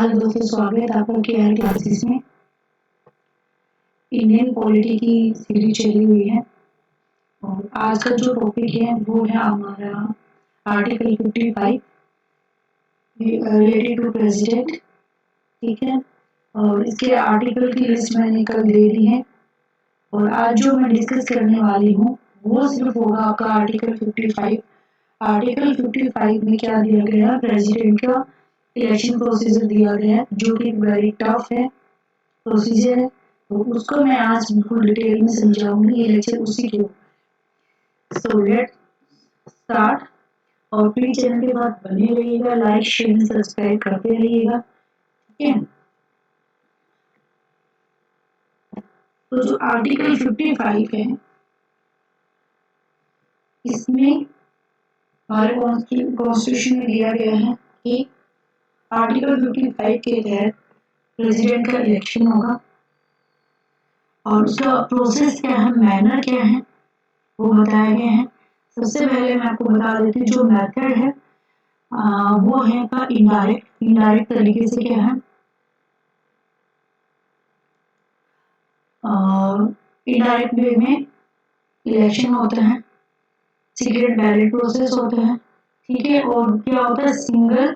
Hello दोस्तों, स्वागत है आपका केआर क्लासेस में। इंडियन पॉलिटी की सीरीज चली हुई है और आज का जो टॉपिक है वो है हमारा आर्टिकल 55 रिलेटेड टू प्रेसिडेंट। ठीक है, और इसके आर्टिकल की लिस्ट मैंने कल दे दी है और आज जो मैं डिस्कस करने वाली हूँ वो सिर्फ होगा आपका आर्टिकल 55। आर्टिकल 55 में क्या दिया गया, प्रेसिडेंट का इलेक्शन प्रोसीजर दिया गया है जो कि वेरी टफ है प्रोसीजर है, तो उसको मैं आज बिल्कुल डिटेल में समझाऊंगी। ये लेक्चर उसी के ऊपर। So let start. और प्लीज चैनल के साथ बने रहिएगा, लाइक शेयर सब्सक्राइब करते रहिएगा। ठीक है, तो जो आर्टिकल 55 है इसमें हमारे कॉन्स्टिट्यूशन में दिया गया है कि आर्टिकल 55 के तहत प्रेसिडेंट का इलेक्शन होगा और उसका प्रोसेस क्या है, मैनर क्या है वो बताए गए हैं। सबसे पहले मैं आपको बता देती हूँ जो मेथड है वो है का इनडायरेक्ट तरीके से क्या है, इनडायरेक्ट वे में इलेक्शन होता है, सीक्रेट बैलेट प्रोसेस होता है। ठीक है, और क्या होता है, single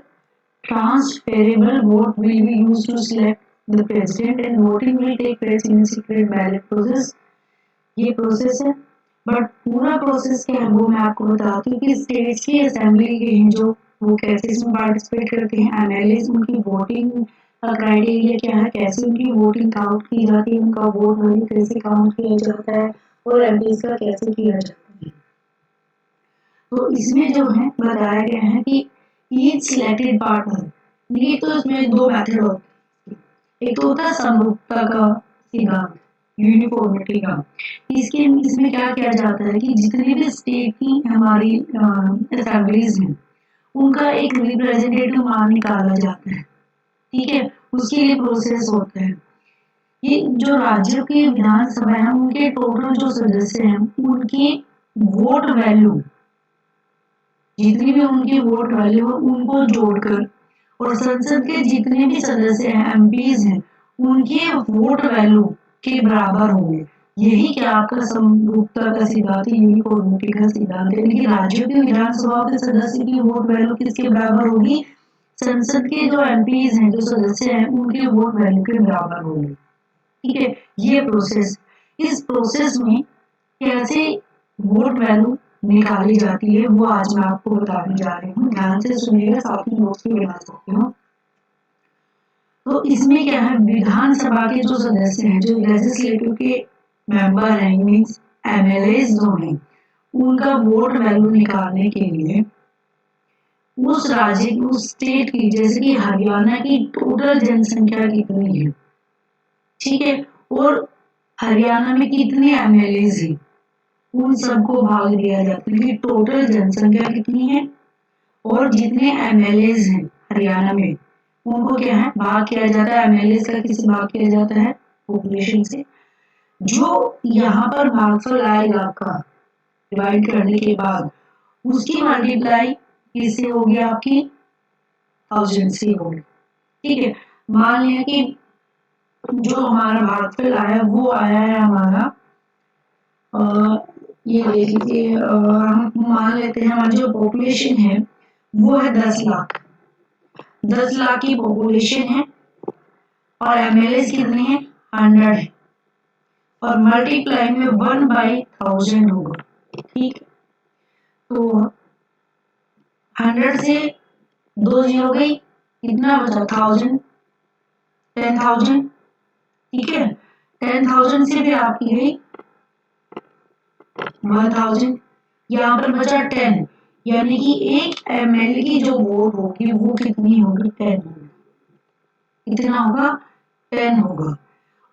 transferable vote will be used to select the president and voting will take place in secret ballot process. ये प्रोसेस है, बट पूरा प्रोसेस क्या है वो मैं आपको बताती हूँ कि स्टेट्स की असेंबली के हैं जो वो कैसे इसमें पार्टिसिपेट करते हैं, एमएलए उनकी वोटिंग क्राइटेरिया क्या है, कैसे उनकी वोटिंग काउंट की जाती है, उनका वोट वैल्यू कैसे काउंट किया जाता है और एमपीज का कैसे किया जाता है। तो इसमें जो है बताया गया है कि ईच सिलेक्टेड पार्टनर, ये तो इसमें दो मेथड होते हैं। एक तो होता है समरूपता का सिद्धांत, यूनिफॉर्मिटी का। इसमें क्या किया जाता है कि जितने भी स्टेट की हमारी असेंबलीज हैं उनका एक रिप्रेजेंटेटिव मान निकाला जाता है। ठीक है, उसके लिए प्रोसेस होता है। ये जो राज्यों की विधानसभा है उनके टोटल जो सदस्य हैं उनकी वोट वैल्यू, जितनी भी उनकी वोट वैल्यू है उनको जोड़कर, और संसद के जितने भी सदस्य हैं एमपीज हैं उनके वोट वैल्यू के बराबर होंगे। यही क्या आपका समरूपता का सिद्धांत है, यूनिफॉर्मिटी का सिद्धांत है। लेकिन राज्यों की विधानसभा के सदस्य की वोट वैल्यू किसके बराबर होगी, संसद के जो एमपीज हैं जो सदस्य हैं उनके वोट वैल्यू के बराबर होगी। ठीक है, ये प्रोसेस, इस प्रोसेस में कैसे वोट वैल्यू निकाली जाती है वो आज मैं आपको बताने जा रही हूँ। ध्यान से सुनिएगा, साथ ही नोट्स भी बना सकते हो। तो इसमें क्या है, विधानसभा के जो सदस्य हैं, जो लेजिस्लेटिव के मेंबर हैं, मींस एमएलए जो हैं, उनका वोट वैल्यू निकालने के लिए उस राज्य की, उस स्टेट की, जैसे कि हरियाणा की टोटल जनसंख्या कितनी है, ठीक है, और हरियाणा में कितने एमएलए हैं, उन सबको भाग दिया जाता है कि टोटल जनसंख्या कितनी है और जितने एमएलए हैं हरियाणा में उनको क्या है भाग किया जाता है। एमएलए का किसी भाग किया जाता है पॉपुलेशन से। जो यहाँ पर भागफल आएगा आपका डिवाइड करने के बाद उसकी मल्टीप्लाई किससे होगी, आपकी 1000 से होगी। ठीक है, मान लिया कि जो हमारा भागफल आया वो आया है हमारा ये देख लीजिए, हम मान लेते हैं हमारी जो पॉपुलेशन है वो है 10 लाख। 10 लाख की पॉपुलेशन है और एमएलए कितने हैं, 100 है, और मल्टीप्लाई में 1/1000 होगा। ठीक, तो 100 से 2 जीरो गई, कितना बचा, 1000, 10,000। ठीक है, 10,000 से फिर आपकी गई 1000, यहाँ पर बचा 10, यानी कि एक एमएलए की जो वोट होगी वो कितनी होगी, 10 होगी। कितना होगा, 10 होगा।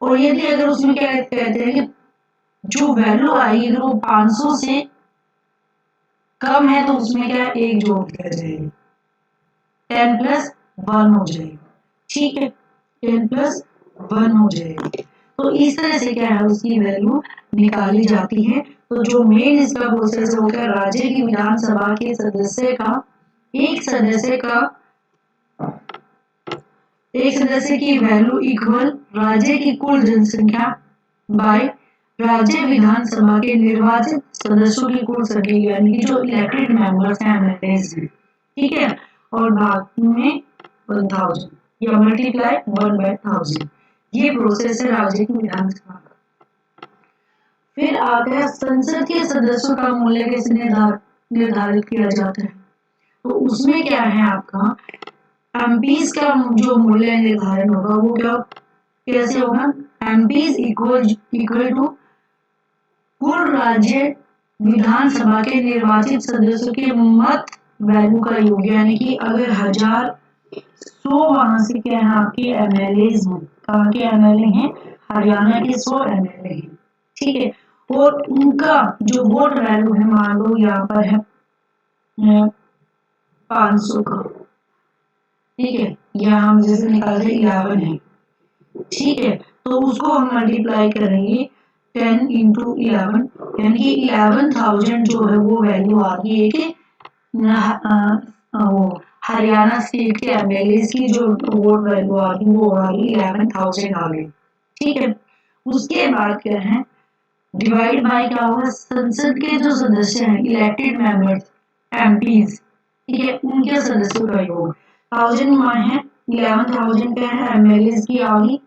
और यदि अगर उसमें क्या कहते हैं कि जो वैल्यू आएगी अगर वो 500 से कम है तो उसमें क्या एक जोड़ दिया जाएगा, 10 + 1 हो जाएगा। ठीक है, 10 + 1 हो जाएगा। तो इस तरह से क्या है उसकी वैल्यू निकाली जाती है। तो जो मेन इसका प्रोसेस होगा, राज्य की विधानसभा के सदस्य का, एक सदस्य का एक सदस्य की वैल्यू इक्वल राज्य की कुल जनसंख्या बाय राज्य विधानसभा के निर्वाचित सदस्यों की कुल संख्या, यानी कि जो इलेक्टेड मेंबर्स हैं एमएलएस हैं, ठीक है, और भाग में 1000 या मल्टीप्लाई 1/1000। ये प्रोसेस है राज्य की विधानसभा का। फिर आता है संसद के सदस्यों का मूल्य कैसे निर्धारित किया जाता है। तो उसमें क्या है आपका एमपीज का जो मूल्य निर्धारण होगा वो क्या कैसे होगा, एमपीज इक्वल टू कुल राज्य विधानसभा के निर्वाचित सदस्यों के मत वैल्यू का योग, यानी कि अगर 1,100 वहां से क्या है आपके एमएलए हैं, कहाँ के एमएलए हैं, हरियाणा के 100 एमएलए हैं, ठीक है, और उनका जो वोट वैल्यू है मान लो यहाँ पर है 500 का, ठीक है, या हम जैसे निकालते 11 है, ठीक है, तो उसको हम मल्टीप्लाई करेंगे 10 इंटू 11, यानी कि 11,000 जो है वो वैल्यू आ रही है कि वो हरियाणा स्टेट के एमएलए की जो वोट वैल्यू आ रही वो आ रही 11,000 आ गई, ठीक है। उसके बाद क्या है डिवाइड बाय क्या होगा, संसद के जो सदस्य हैं इलेक्टेड मेंबर्स एमपीज, ठीक है, उनके सदस्यों का योग 1000 है, 11,000 क्या है एमएलए की आ गई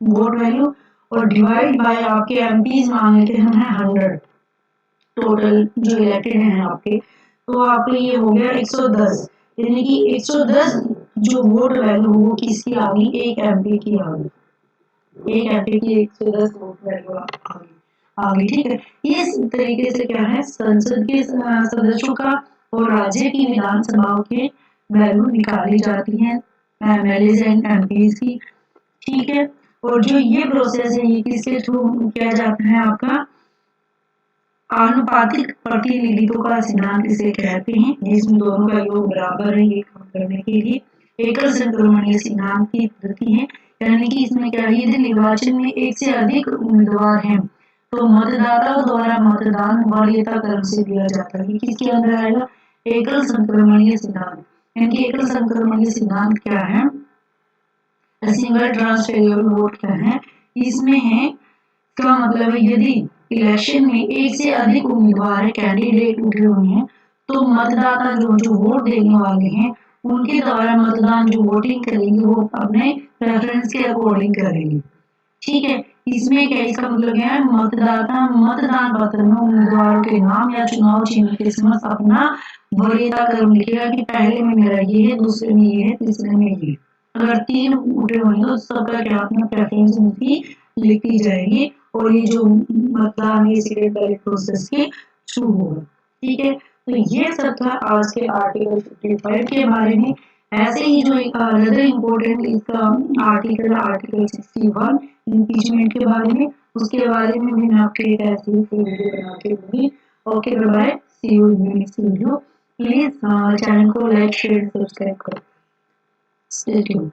वोट वैल्यू, और डिवाइड बाय आपके एमपीज मांगे थे हम है 100 टोटल जो इलेक्टेड हैं आपके, तो आपके ये हो गया 110, यानी कि 110 जो वोट वैल्यू वो किसकी आ गई, एक एमपी की आ गई, एक एमपी की 110 वोट वैल्यू आ गई, ठीक है। इस तरीके से क्या है संसद के सदस्यों का और राज्य की विधानसभाओं के वैल्यू निकाली जाती है एमएलए एंड एमपीज की, ठीक है। और जो ये प्रोसेस है ये किसके थ्रू किया जाता है आपका आनुपातिक प्रतिनिधित्व का सिद्धांत इसे कहते हैं, जिसमें दोनों का योग बराबर है, ये काम करने के लिए एकल संक्रमणीय सिद्धांत की पद्धति है, यानी कि इसमें क्या है यदि निर्वाचन में एक से अधिक उम्मीदवार हैं तो मतदाताओं द्वारा मतदान वरीयता क्रम से दिया जाता है। किसके अंदर आएगा एकल संक्रमणीय सिद्धांत, यानी कि एकल संक्रमणीय सिद्धांत क्या है, सिंगल ट्रांसफेरेबल वोट क्या है, इसमें है का मतलब है यदि इलेक्शन में एक से अधिक उम्मीदवार कैंडिडेट उठे हुए हैं तो मतदाता जो जो वोट देने वाले हैं उनके द्वारा मतदान जो वोटिंग करेंगे वो अपने प्रेफरेंस के अकॉर्डिंग करेंगे, ठीक है। इसमें क्या इसका मतलब है मतदाता मतदान पत्र में उम्मीदवारों के नाम या चुनाव चिन्ह के समस्त अपना वरीयता क्रम लिखेगा कि पहले में मेरा ये है, दूसरे में ये है, तीसरे में ये, अगर 3 उठे हुए हैं तो सबका क्या अपना प्रेफरेंस उनकी लिखी जाएगी और ये जो मतदान ये सीक्रेट बैलेट प्रोसेस के थ्रू होगा, ठीक है। तो ये सब था आज के आर्टिकल 55 के बारे में। ऐसे ही जो एक अदर इम्पोर्टेंट इसका आर्टिकल आर्टिकल 61 इम्पीचमेंट के बारे में, उसके बारे में भी मैं आपके एक ऐसी ही वीडियो बना के दूंगी। Okay bye, see you in next video. Please channel को लाइक शेयर सब्सक्राइब करो। Stay tuned.